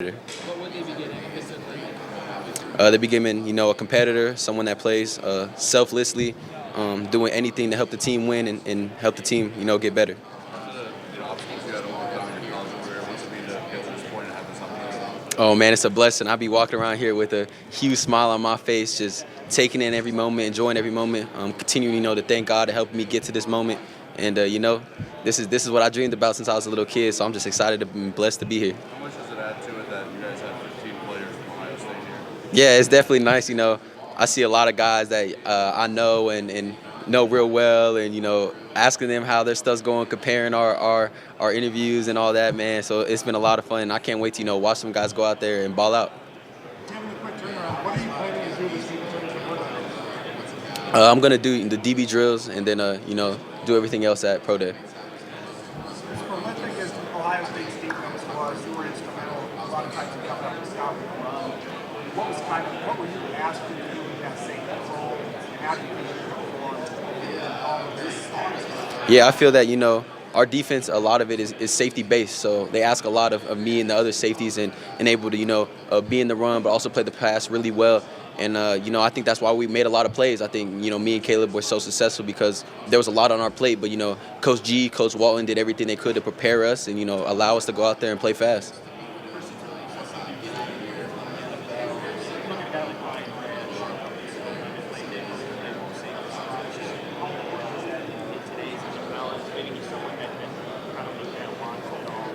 What would they be getting instantly? They be given, a competitor, someone that plays selflessly, doing anything to help the team win and help the team, get better. After the obstacles you had to overcome in your college career, what's it mean to get to this point and have this opportunity? Oh man, it's a blessing. I be walking around here with a huge smile on my face, just taking in every moment, enjoying every moment, continuing, to thank God to help me get to this moment. And this is what I dreamed about since I was a little kid. So I'm just excited and blessed to be here. How much does it add to it that you guys have 15 players from Ohio State here? Yeah, it's definitely nice. I see a lot of guys that I know and know real well, and asking them how their stuff's going, comparing our interviews and all that, man. So it's been a lot of fun. I can't wait to watch some guys go out there and ball out. Having a quick turnaround, what are you planning to do this season in terms of work? I'm gonna do the DB drills and then do everything else at Pro Day. As prolific as Ohio State's defense was, you were instrumental a lot of times in coming up with stopping the run. What were you asked to do in that safety role, and how do you think you performed in all of this? Yeah, I feel that our defense, a lot of it is safety based. So they ask a lot of me and the other safeties and able to be in the run, but also play the pass really well. And I think that's why we made a lot of plays. I think me and Caleb were so successful because there was a lot on our plate. But Coach G, Coach Walton did everything they could to prepare us and allow us to go out there and play fast.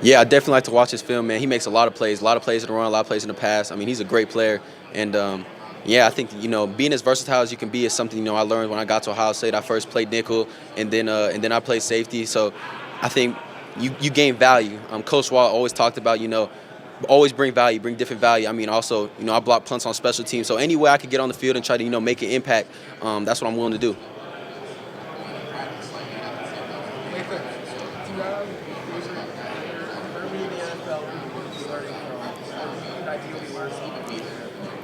Yeah, I definitely like to watch his film, man. He makes a lot of plays in the run, a lot of plays in the pass. I mean, he's a great player. And, yeah, I think, being as versatile as you can be is something, I learned when I got to Ohio State. I first played nickel, and then I played safety. So I think you gain value. Coach Wall always talked about, always bring value, bring different value. I mean, also, I block punts on special teams. So any way I could get on the field and try to, make an impact, that's what I'm willing to do.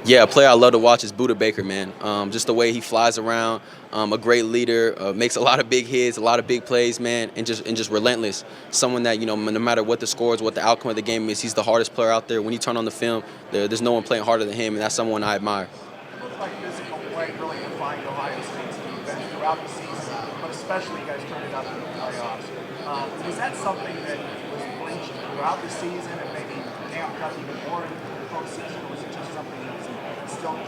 Yeah, a player I love to watch is Buda Baker, man. Just the way he flies around, a great leader, makes a lot of big hits, a lot of big plays, man, and just relentless. Someone that no matter what the scores, what the outcome of the game is, he's the hardest player out there. When you turn on the film, there's no one playing harder than him, and that's someone I admire. It looks like physical play really defined Ohio State's defense throughout the season, but especially you guys turned it up in the playoffs. Was that something that was preached throughout the season and maybe amped up even more in the postseason, or was it just something that was still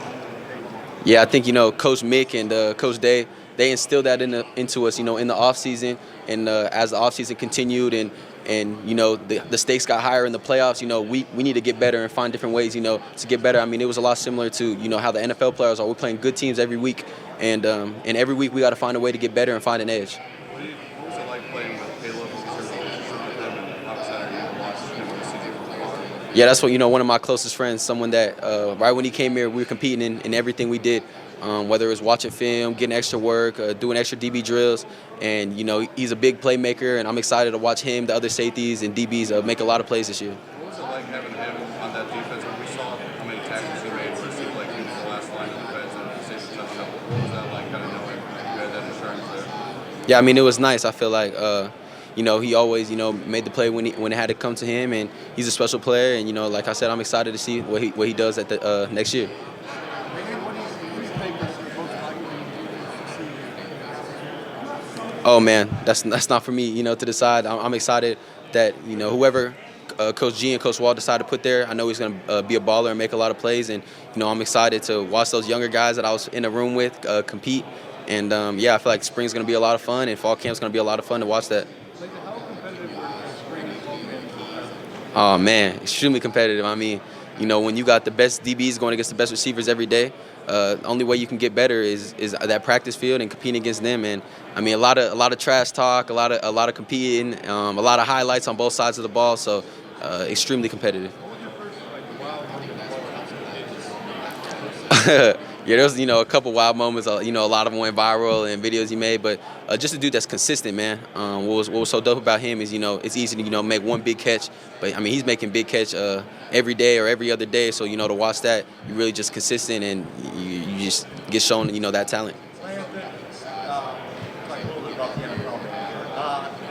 Yeah, I think Coach Mick and Coach Day, they instilled that into us, in the off season, and as the off season continued and the stakes got higher in the playoffs. We need to get better and find different ways, to get better. I mean, it was a lot similar to how the NFL players are. We're playing good teams every week, and every week we got to find a way to get better and find an edge. What was it like playing with Caleb in terms of relationship with him, and how excited are you to watch him this season from afar? Yeah, that's what one of my closest friends, someone that right when he came here, we were competing in everything we did, whether it was watching film, getting extra work, doing extra DB drills, and he's a big playmaker, and I'm excited to watch him, the other safeties and DBs make a lot of plays this year. What was it like having him on that defense when we saw how many tackles he made, where it seemed like he was the last line of defense and the safety touchdown? What was that like, kind of knowing you had that insurance there? Yeah, I mean, it was nice. I feel like he always made the play when it had to come to him, and he's a special player. And like I said, I'm excited to see what he does at the next year. Oh man, that's not for me, to decide. I'm excited that whoever Coach G and Coach Wall decide to put there, I know he's going to be a baller and make a lot of plays, and I'm excited to watch those younger guys that I was in the room with compete. And yeah, I feel like spring's going to be a lot of fun, and fall camp's going to be a lot of fun to watch that. Oh man, extremely competitive. I mean, when you got the best DBs going against the best receivers every day, only way you can get better is that practice field and competing against them. And I mean, a lot of trash talk, a lot of competing, a lot of highlights on both sides of the ball. So extremely competitive. Yeah, there was a couple wild moments. A lot of them went viral and videos he made, but just a dude that's consistent, man. What was so dope about him is it's easy to make one big catch, but I mean he's making big catch every day or every other day. So to watch that, you're really just consistent and you just get shown that talent.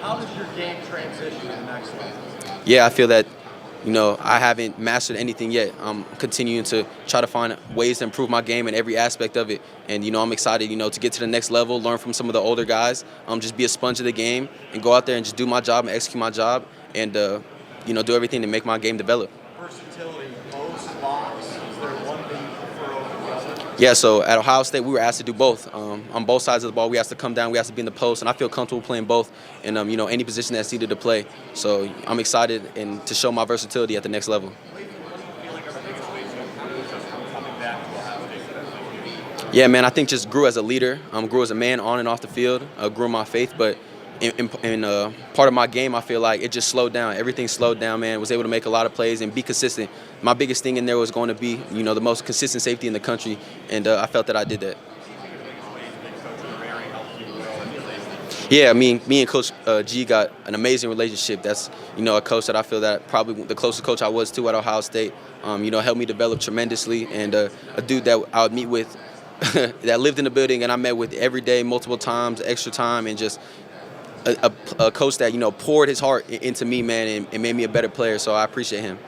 How does your game transition to the next level? Yeah, I feel that I haven't mastered anything yet. I'm continuing to try to find ways to improve my game in every aspect of it. And, I'm excited, to get to the next level, learn from some of the older guys, just be a sponge of the game and go out there and just do my job and execute my job and, do everything to make my game develop. Versatility, post, box, is there one that you prefer over the other? Yeah, so at Ohio State, we were asked to do both. On both sides of the ball, we asked to come down, we asked to be in the post, and I feel comfortable playing both in, any position that's needed to play. So I'm excited and to show my versatility at the next level. Yeah, man, I think just grew as a leader, grew as a man on and off the field, grew in my faith, but in part of my game, I feel like it just slowed down. Everything slowed down, man. Was able to make a lot of plays and be consistent. My biggest thing in there was going to be, the most consistent safety in the country, and I felt that I did that. Yeah, me and Coach G got an amazing relationship. That's, a coach that I feel that probably the closest coach I was to at Ohio State, helped me develop tremendously, and a dude that I would meet with that lived in the building and I met with every day, multiple times, extra time, and just a coach that, poured his heart into me, man, and made me a better player, so I appreciate him.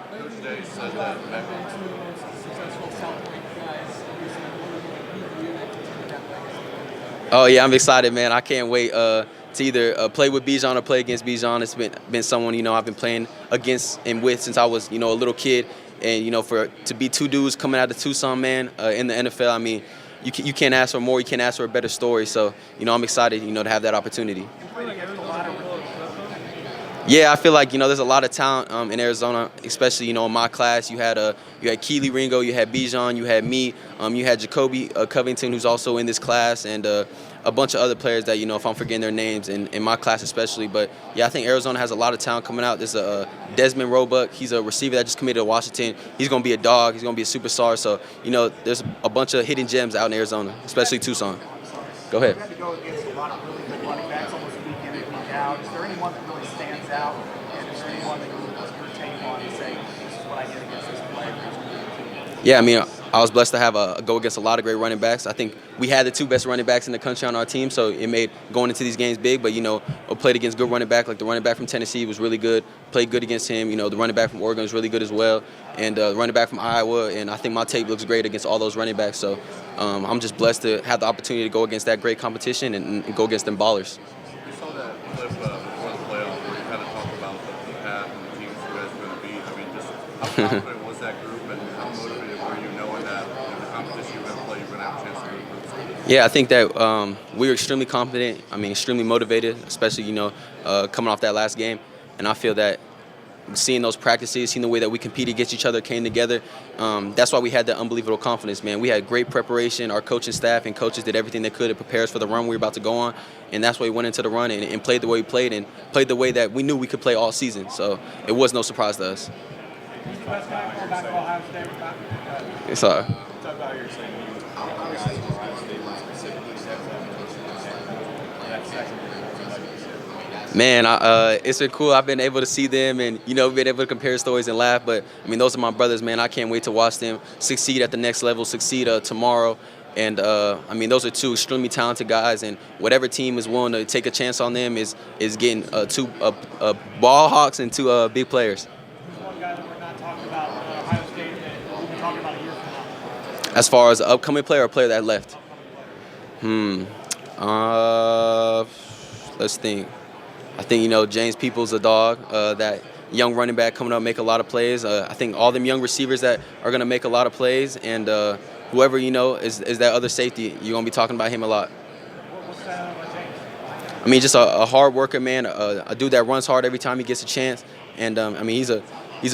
Oh, yeah, I'm excited, man. I can't wait to either play with Bijan or play against Bijan. It's been someone, I've been playing against and with since I was, a little kid. And, to be two dudes coming out of Tucson, man, in the NFL, I mean, you can't ask for more. You can't ask for a better story. So, I'm excited, to have that opportunity. Yeah, I feel like, there's a lot of talent in Arizona, especially, in my class. You had Keely Ringo, you had Bijan, you had me, you had Jacoby Covington, who's also in this class, and a bunch of other players that, if I'm forgetting their names, in my class especially. But, yeah, I think Arizona has a lot of talent coming out. There's Desmond Roebuck. He's a receiver that just committed to Washington. He's going to be a dog. He's going to be a superstar. So, there's a bunch of hidden gems out in Arizona, especially Tucson. Go ahead. You had to go against a lot of really good running backs almost week in and week out. Is there anyone that really stands out? And is there anyone that you would put your tape on and say, this is what I did against this player? Yeah, I mean, I was blessed to have go against a lot of great running backs. I think we had the two best running backs in the country on our team, so it made going into these games big. But, I played against good running back, like the running back from Tennessee was really good. Played good against him. The running back from Oregon was really good as well. And the running back from Iowa, and I think my tape looks great against all those running backs. So I'm just blessed to have the opportunity to go against that great competition and go against them ballers. We saw that clip before the playoff where you kind of talk about the path and the teams you guys are going to beat. I mean, just how confident was that group and how motivated were you knowing that the competition you're going to play, you're going to have a chance to improve? Yeah, I think that we were extremely confident. I mean, extremely motivated, especially, coming off that last game. And I feel that seeing those practices, seeing the way that we competed against each other, came together, that's why we had that unbelievable confidence, man. We had great preparation. Our coaching staff and coaches did everything they could to prepare us for the run we were about to go on, and that's why we went into the run and played the way we played and played the way that we knew we could play all season. So it was no surprise to us. Who's the best guy quarterback of Ohio State? It's all right. Talk about your saying you guys of Ohio State were specifically set that second year. Man, it's been cool. I've been able to see them and, been able to compare stories and laugh. But, I mean, those are my brothers, man. I can't wait to watch them succeed at the next level, succeed tomorrow. And, I mean, those are two extremely talented guys. And whatever team is willing to take a chance on them is getting two ball hawks and two big players. Who's one guy that we're not talking about Ohio State that we'll be talking about a year from now? As far as an upcoming player or a player that left? Let's think. I think, James Peoples, a dog, that young running back coming up, make a lot of plays. I think all them young receivers that are going to make a lot of plays. And whoever, is that other safety, you're going to be talking about him a lot. What's that about James? I mean, just a hard worker, man, a dude that runs hard every time he gets a chance. And, I mean, he's a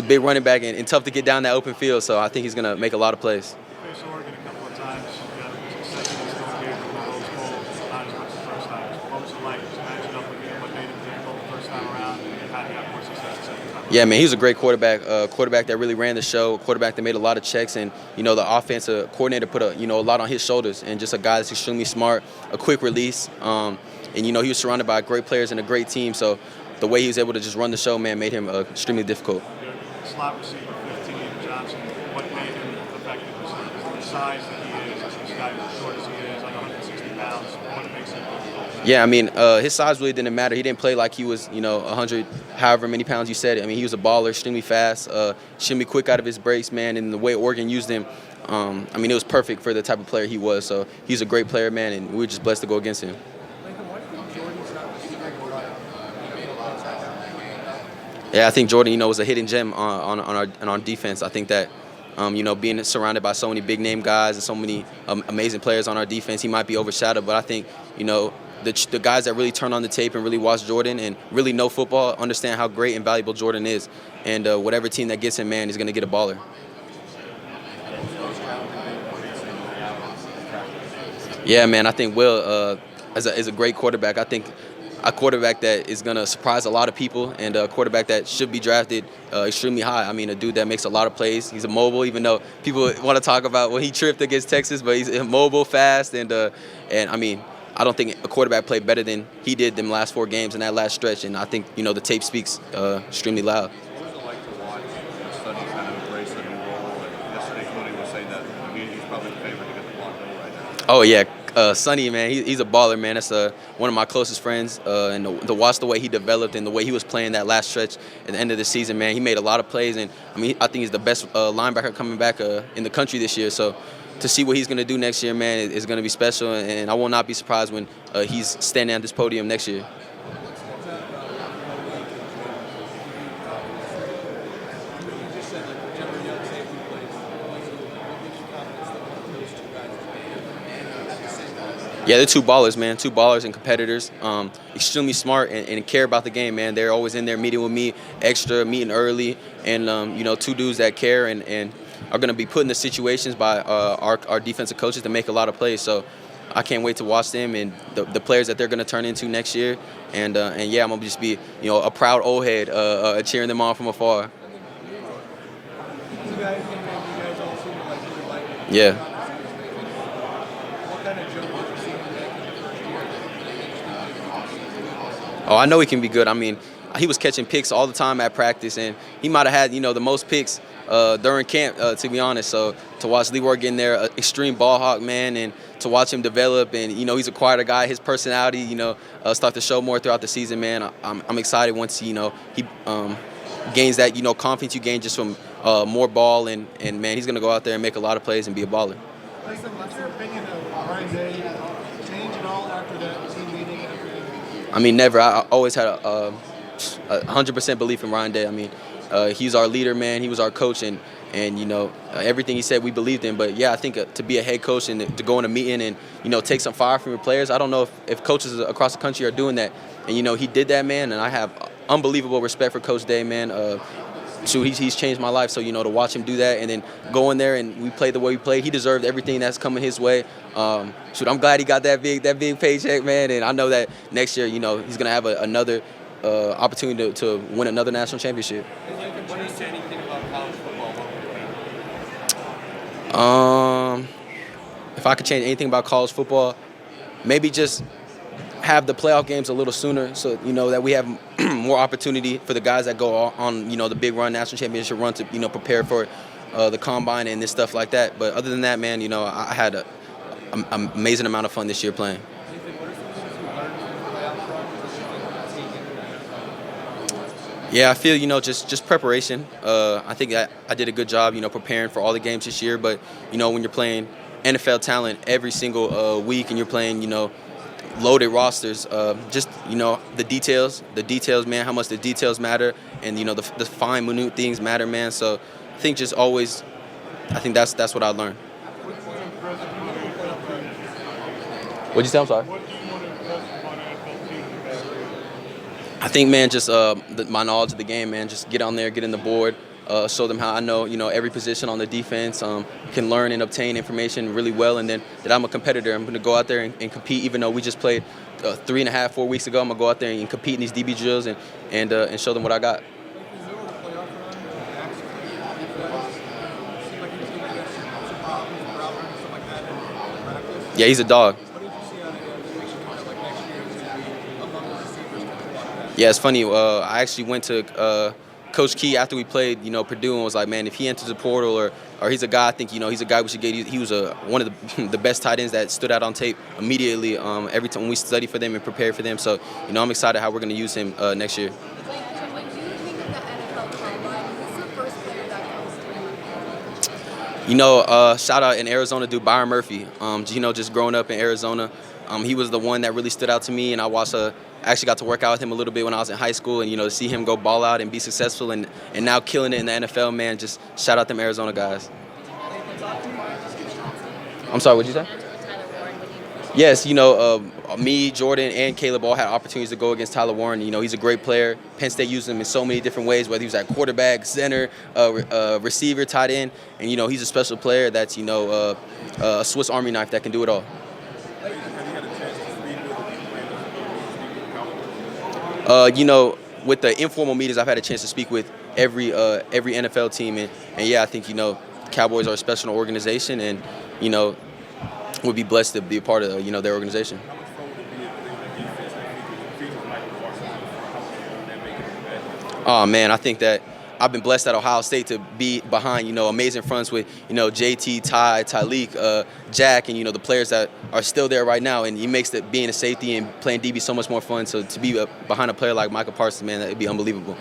big running back and tough to get down that open field. So I think he's going to make a lot of plays. You faced Oregon a couple of times. You got success in this game from the Rose Bowl, not as much as the first time. What was it like just matching up with him? What made him difficult the first time around? And how did he have more success the second time? Yeah, man, he was a great quarterback, quarterback that really ran the show, quarterback that made a lot of checks, and, the offensive coordinator put a lot on his shoulders, and just a guy that's extremely smart, a quick release, and, he was surrounded by great players and a great team, so the way he was able to just run the show, man, made him extremely difficult. Slot receiver 15, Johnson, what made him effective? Was the size that he is? Is this guy as short as he is, like 160 pounds. What makes him difficult? Yeah, I mean, his size really didn't matter. He didn't play like he was, 100, however many pounds you said it. I mean, he was a baller, extremely fast, extremely quick out of his breaks, man. And the way Oregon used him, I mean, it was perfect for the type of player he was. So he's a great player, man, and we were just blessed to go against him. Yeah, I think Jordan, was a hidden gem on our defense. I think that, being surrounded by so many big name guys and so many amazing players on our defense, he might be overshadowed. But I think, the guys that really turn on the tape and really watch Jordan and really know football understand how great and valuable Jordan is. And whatever team that gets him, man, is going to get a baller. Yeah, man, I think Will is a great quarterback. I think a quarterback that is going to surprise a lot of people and a quarterback that should be drafted extremely high. I mean, a dude that makes a lot of plays. He's mobile, even though people want to talk about when he tripped against Texas, but he's mobile, fast, and I mean, I don't think a quarterback played better than he did them last 4 games in that last stretch, and I think, the tape speaks extremely loud. What was it like to watch Sonny kind of embrace a new role? And yesterday, Cody was saying that he's probably the favorite to get the block goal right now. Oh, yeah. Sonny, man, he's a baller, man. That's one of my closest friends. And to watch the way he developed and the way he was playing that last stretch at the end of the season, man, he made a lot of plays. And, I mean, I think he's the best linebacker coming back in the country this year. So to see what he's going to do next year, man, is going to be special. And I will not be surprised when he's standing at this podium next year. Yeah, they're 2 ballers, man. 2 ballers and competitors. Extremely smart and care about the game, man. They're always in there meeting with me, extra, meeting early. And, 2 dudes that care and are going to be put in the situations by our defensive coaches to make a lot of plays. So I can't wait to watch them and the players that they're going to turn into next year. And yeah, I'm going to just be, a proud old head cheering them on from afar. Yeah. Oh, I know he can be good. I mean, he was catching picks all the time at practice, and he might have had, the most picks during camp, to be honest. So to watch Leroy get in there, extreme ball hawk, man, and to watch him develop, and, he's a quieter guy. His personality, start to show more throughout the season, man. I'm excited once, he gains that, confidence you gain just from more ball, and man, he's going to go out there and make a lot of plays and be a baller. What's your opinion of Ryan Day change at all after that team meeting and everything? I mean, never. I always had a 100% belief in Ryan Day. I mean, he's our leader, man. He was our coach, and everything he said we believed in. But yeah, I think to be a head coach and to go in a meeting and take some fire from your players. I don't know if coaches across the country are doing that. And he did that, man. And I have unbelievable respect for Coach Day, man. He's changed my life. So to watch him do that and then go in there and we play the way we play, he deserved everything that's coming his way. I'm glad he got that big paycheck, man. And I know that next year, he's gonna have another opportunity to win another national championship. If I could change anything about college football, maybe just have the playoff games a little sooner, so that we have more opportunity for the guys that go on the big run, national championship run, to prepare for the combine and this stuff like that. But other than that, man, I had an amazing amount of fun this year playing. Yeah, I feel just preparation. I think I did a good job preparing for all the games this year. But when you're playing NFL talent every single week and you're playing loaded rosters, just the details, man, how much the details matter, and the fine minute things matter, man. So I think just always, I think that's what I learned. What'd you say? I'm sorry. I think, man, just my knowledge of the game, man. Just get on there, get in the board, show them how I know, every position on the defense, can learn and obtain information really well, and then that I'm a competitor. I'm going to go out there and compete, even though we just played 3.5, 4 weeks ago. I'm going to go out there and compete in these DB drills and show them what I got. Yeah, he's a dog. Yeah, it's funny. I actually went to Coach Key, after we played, Purdue, and was like, man, if he enters the portal or he's a guy, I think, he's a guy we should get. He was one of the best tight ends that stood out on tape immediately every time we study for them and prepare for them. So, I'm excited how we're going to use him next year. When you think of the NFL Combine, who's the first player that comes to mind? Shout out in Arizona dude, Byron Murphy. Just growing up in Arizona, he was the one that really stood out to me, and I actually got to work out with him a little bit when I was in high school, and to see him go ball out and be successful and now killing it in the NFL, man, just shout out them Arizona guys. I'm sorry, what'd you say? Yes, me, Jordan, and Caleb all had opportunities to go against Tyler Warren. He's a great player. Penn State used him in so many different ways, whether he was at quarterback, center, receiver, tight end, and he's a special player that's a Swiss Army knife that can do it all. With the informal meetings, I've had a chance to speak with every NFL team, and yeah, I think Cowboys are a special organization, and would be blessed to be a part of their organization. Oh man, I think that I've been blessed at Ohio State to be behind amazing fronts with JT, Ty, Tyleek, Jack, and the players that are still there right now, and it makes being a safety and playing DB so much more fun. So to be behind a player like Micah Parsons, man, that'd be unbelievable.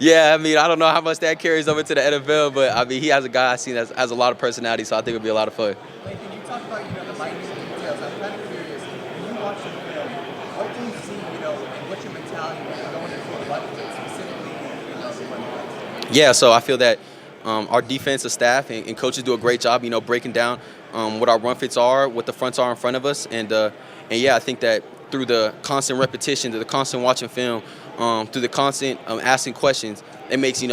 Yeah, I don't know how much that carries over to the NFL, but he has a guy I see that has a lot of personality, so I think it'll be a lot of fun. Lathan, you talk about the minute details. I'm kind of curious. When you watch the film, what do you see, and what's your mentality when you're going into a budget, specifically, Yeah, so I feel that our defensive staff and coaches do a great job, breaking down what our run fits are, what the fronts are in front of us, and yeah, I think that through the constant repetition, through the constant watching film, through the constant asking questions, it makes me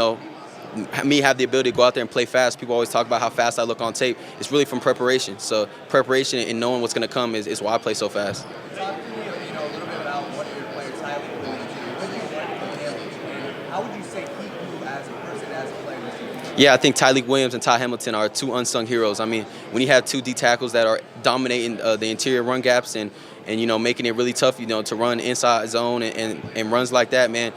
have the ability to go out there and play fast. People always talk about how fast I look on tape. It's really from preparation. So preparation and knowing what's going to come is why I play so fast. Talk to me, a little bit about one of your players, Tyler Williams. What did you learn from him, and how would you say he grew as a person, as a player? Yeah, I think Tyleek Williams and Ty Hamilton are two unsung heroes. When you have two D tackles that are dominating the interior run gaps and making it really tough, to run inside zone and runs like that, man,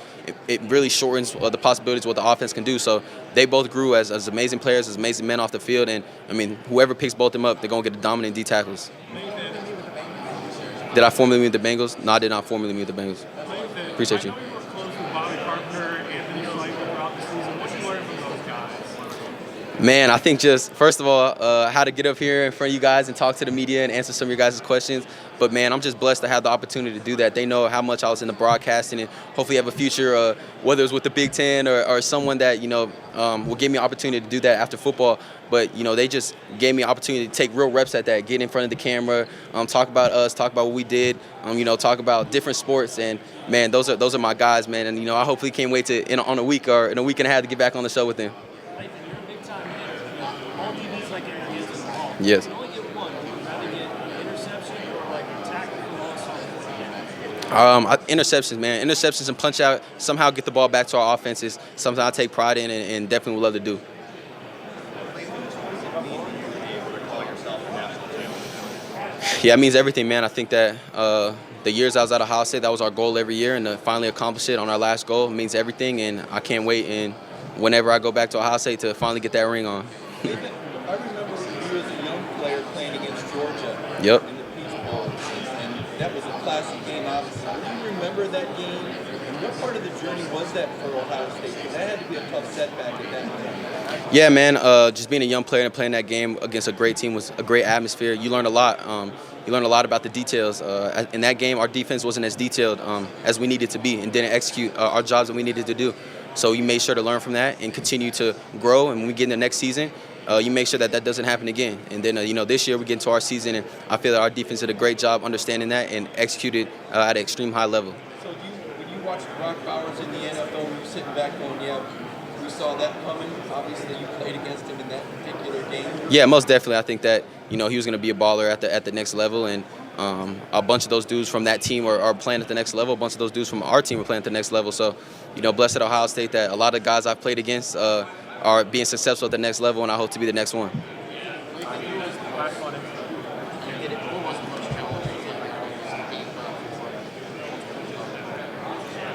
it really shortens the possibilities of what the offense can do. So they both grew as amazing players, as amazing men off the field, and whoever picks both of them up, they're gonna get the dominant D tackles. Did I formally meet the Bengals? No, I did not formally meet the Bengals. Appreciate you. Man, I think just, first of all, how to get up here in front of you guys and talk to the media and answer some of your guys' questions. But, man, I'm just blessed to have the opportunity to do that. They know how much I was in the broadcasting and hopefully have a future, whether it's with the Big Ten or someone that, will give me an opportunity to do that after football. But, they just gave me an opportunity to take real reps at that, get in front of the camera, talk about us, talk about what we did, talk about different sports. And, man, those are my guys, man. And, I hopefully can't wait to, in a week and a half to get back on the show with them. Yes. Interceptions, man. Interceptions and punch out, somehow get the ball back to our offenses, something I take pride in and definitely would love to do. Yeah, it means everything, man. I think that the years I was at Ohio State, that was our goal every year, and to finally accomplish it on our last goal means everything, and I can't wait, and whenever I go back to Ohio State, to finally get that ring on. I remember you as a young player playing against Georgia Yep. in the Peach Bowl, and that was a classic game, obviously. Do you remember that game, and what part of the journey was that for Ohio State? Because that had to be a tough setback at that time. Yeah, man, just being a young player and playing that game against a great team was a great atmosphere. You learned a lot. You learned a lot about the details. In that game, our defense wasn't as detailed as we needed to be and didn't execute our jobs that we needed to do. So you made sure to learn from that and continue to grow. And when we get in the next season, you make sure that doesn't happen again. And then, this year we get into our season, and I feel that our defense did a great job understanding that and executed at an extreme high level. So when you watched Brock Bowers in the NFL, were you sitting back going, yeah, we saw that coming? Obviously, you played against him in that particular game. Yeah, most definitely. I think that, he was going to be a baller at the next level, and a bunch of those dudes from that team are playing at the next level. A bunch of those dudes from our team are playing at the next level. So, blessed at Ohio State that a lot of guys I've played against are being successful at the next level, and I hope to be the next one.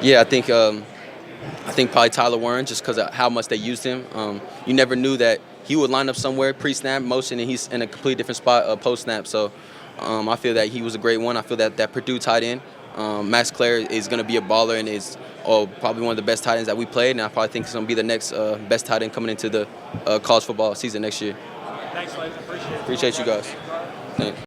Yeah, I think probably Tyler Warren, just because of how much they used him. You never knew that he would line up somewhere pre-snap motion, and he's in a completely different spot post-snap. So I feel that he was a great one. I feel that Purdue tight end, Max Clare, is going to be a baller and is probably one of the best tight ends that we played. And I probably think he's going to be the next best tight end coming into the college football season next year. Thanks, Lathan. Appreciate it. Appreciate you guys. Thanks.